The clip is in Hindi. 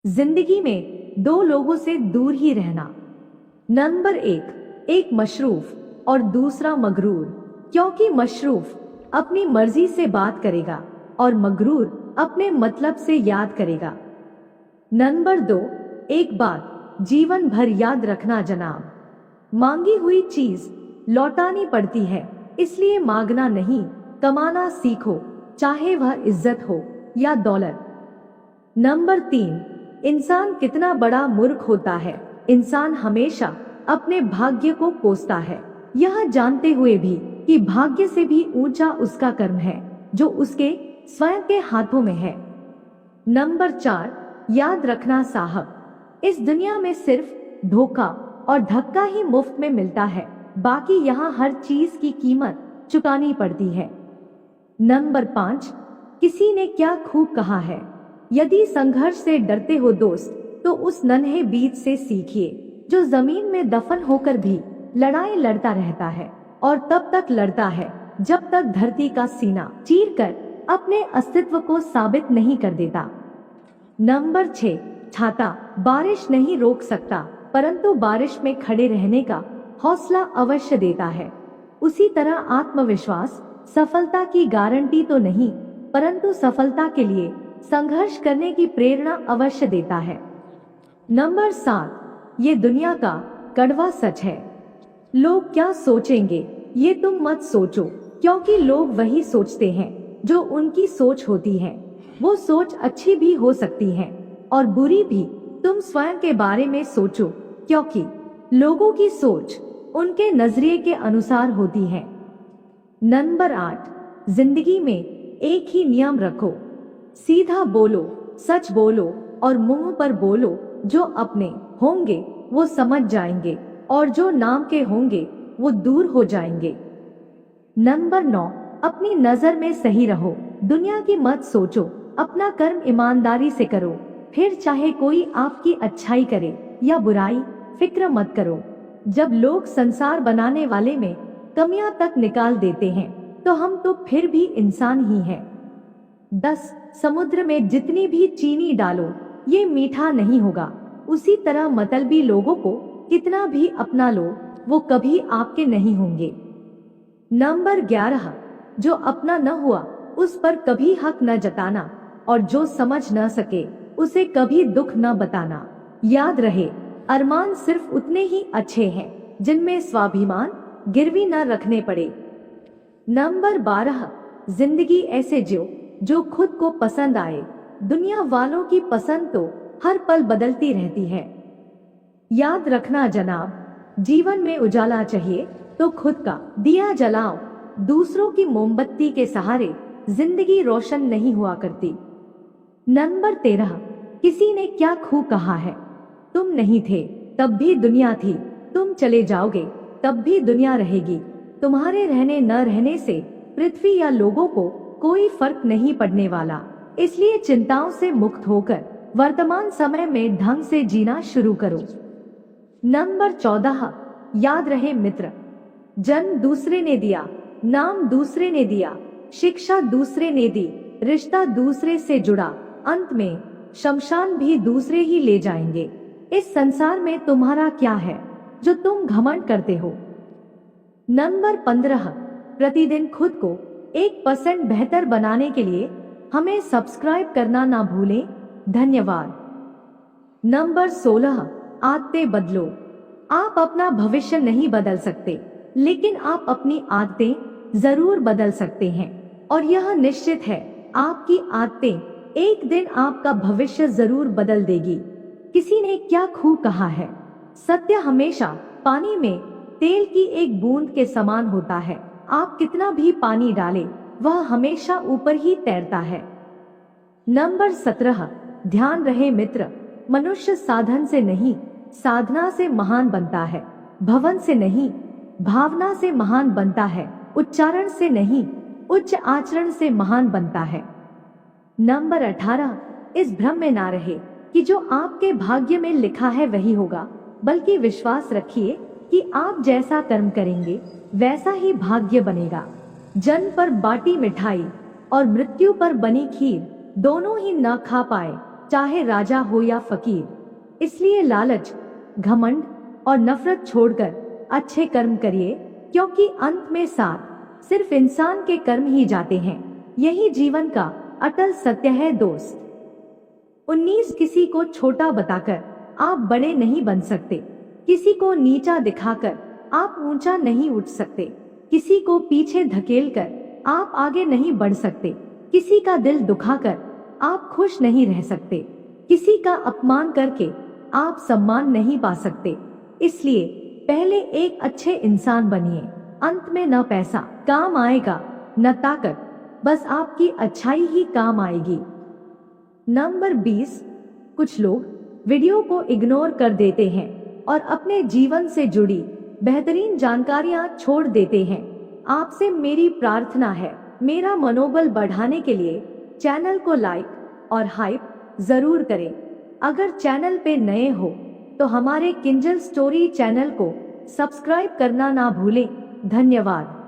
जिंदगी में दो लोगों से दूर ही रहना। नंबर एक मशरूफ और दूसरा मगरूर, क्योंकि मशरूफ अपनी मर्जी से बात करेगा और मगरूर अपने मतलब से याद करेगा। नंबर दो, एक बात जीवन भर याद रखना जनाब, मांगी हुई चीज लौटानी पड़ती है, इसलिए मांगना नहीं, कमाना सीखो, चाहे वह इज्जत हो या दौलत। नंबर तीन, इंसान कितना बड़ा मूर्ख होता है, इंसान हमेशा अपने भाग्य को कोसता है, यह जानते हुए भी कि भाग्य से भी ऊंचा उसका कर्म है जो उसके स्वयं के हाथों में है। नंबर चार, याद रखना साहब, इस दुनिया में सिर्फ धोखा और धक्का ही मुफ्त में मिलता है, बाकी यहाँ हर चीज की कीमत चुकानी पड़ती है। नंबर पाँच, किसी ने क्या खूब कहा है, यदि संघर्ष से डरते हो दोस्त तो उस नन्हे बीज से सीखिए जो जमीन में दफन होकर भी लड़ाई लड़ता रहता है और तब तक लड़ता है जब तक धरती का सीना चीरकर अपने अस्तित्व को साबित नहीं कर देता। नंबर 6, छाता बारिश नहीं रोक सकता, परंतु बारिश में खड़े रहने का हौसला अवश्य देता है। उसी तरह आत्मविश्वास सफलता की गारंटी तो नहीं, परंतु सफलता के लिए संघर्ष करने की प्रेरणा अवश्य देता है। नंबर 7, ये दुनिया का कड़वा सच है, लोग क्या सोचेंगे ये तुम मत सोचो, क्योंकि लोग वही सोचते हैं जो उनकी सोच होती है। वो सोच अच्छी भी हो सकती है और बुरी भी, तुम स्वयं के बारे में सोचो, क्योंकि लोगों की सोच उनके नजरिए के अनुसार होती है। नंबर 8, जिंदगी में एक ही नियम रखो, सीधा बोलो, सच बोलो और मुंह पर बोलो, जो अपने होंगे वो समझ जाएंगे और जो नाम के होंगे वो दूर हो जाएंगे। नंबर 9, अपनी नजर में सही रहो, दुनिया की मत सोचो, अपना कर्म ईमानदारी से करो, फिर चाहे कोई आपकी अच्छाई करे या बुराई, फिक्र मत करो। जब लोग संसार बनाने वाले में कमियां तक निकाल देते हैं तो हम तो फिर भी इंसान ही हैं। 10, समुद्र में जितनी भी चीनी डालो ये मीठा नहीं होगा, उसी तरह मतलबी लोगों को कितना भी अपना लो वो कभी आपके नहीं होंगे। नंबर 11, जो अपना न हुआ उस पर कभी हक न जताना और जो समझ न सके उसे कभी दुख न बताना। याद रहे, अरमान सिर्फ उतने ही अच्छे हैं जिनमें स्वाभिमान गिरवी न रखने पड़े। नंबर 12, जिंदगी ऐसे जियो जो खुद को पसंद आए, दुनिया वालों की पसंद तो हर पल बदलती रहती है। याद रखना जनाब, जीवन में उजाला चाहिए तो खुद का दिया जलाओ, दूसरों की मोमबत्ती के सहारे जिंदगी रोशन नहीं हुआ करती। नंबर 13, किसी ने क्या खूब कहा है, तुम नहीं थे तब भी दुनिया थी, तुम चले जाओगे तब भी दुनिया रहेगी, तुम्हारे रहने न रहने से पृथ्वी या लोगों को कोई फर्क नहीं पड़ने वाला, इसलिए चिंताओं से मुक्त होकर वर्तमान समय में ढंग से जीना शुरू करो। नंबर 14, याद रहे मित्र, जन्म दूसरे ने दिया, नाम दूसरे ने दिया, शिक्षा दूसरे ने दी, रिश्ता दूसरे से जुड़ा, अंत में शमशान भी दूसरे ही ले जाएंगे। इस संसार में तुम्हारा क्या है जो तुम घमंड करते हो। नंबर 15, प्रतिदिन खुद को 1% बेहतर बनाने के लिए हमें सब्सक्राइब करना ना भूलें। धन्यवाद। नंबर 16, आदतें बदलो, आप अपना भविष्य नहीं बदल सकते, लेकिन आप अपनी आदतें जरूर बदल सकते हैं और यह निश्चित है आपकी आदतें एक दिन आपका भविष्य जरूर बदल देगी। किसी ने क्या खूब कहा है, सत्य हमेशा पानी में तेल की एक बूंद के समान होता है, आप कितना भी पानी डालें वह हमेशा ऊपर ही तैरता है। नंबर 17, ध्यान रहे मित्र, मनुष्य साधन से नहीं साधना से महान बनता है, भवन से नहीं भावना से महान बनता है, उच्चारण से नहीं उच्च आचरण से महान बनता है। नंबर 18, इस भ्रम में ना रहे कि जो आपके भाग्य में लिखा है वही होगा, बल्कि विश्वास रखिए कि आप जैसा कर्म करेंगे वैसा ही भाग्य बनेगा। जन्म पर बाटी मिठाई और मृत्यु पर बनी खीर दोनों ही न खा पाए, चाहे राजा हो या फकीर। इसलिए लालच, घमंड और नफरत छोड़कर अच्छे कर्म करिए, क्योंकि अंत में साथ सिर्फ इंसान के कर्म ही जाते हैं। यही जीवन का अटल सत्य है दोस्त। 19 किसी को छोटा बताकर आप बड़े नहीं बन सकते। किसी को नीचा दिखाकर आप ऊंचा नहीं उठ सकते। किसी को पीछे धकेलकर आप आगे नहीं बढ़ सकते। किसी का दिल दुखाकर आप खुश नहीं रह सकते। किसी का अपमान करके आप सम्मान नहीं पा सकते। इसलिए पहले एक अच्छे इंसान बनिए। अंत में न पैसा काम आएगा, न ताकत, बस आपकी अच्छाई ही काम आएगी। नंबर 20, कुछ लोग वीडियो को इग्नोर कर देते हैं और अपने जीवन से जुड़ी बेहतरीन जानकारियां छोड़ देते हैं। आपसे मेरी प्रार्थना है, मेरा मनोबल बढ़ाने के लिए चैनल को लाइक और हाइप जरूर करें। अगर चैनल पे नए हो तो हमारे किंजल स्टोरी चैनल को सब्सक्राइब करना ना भूलें। धन्यवाद।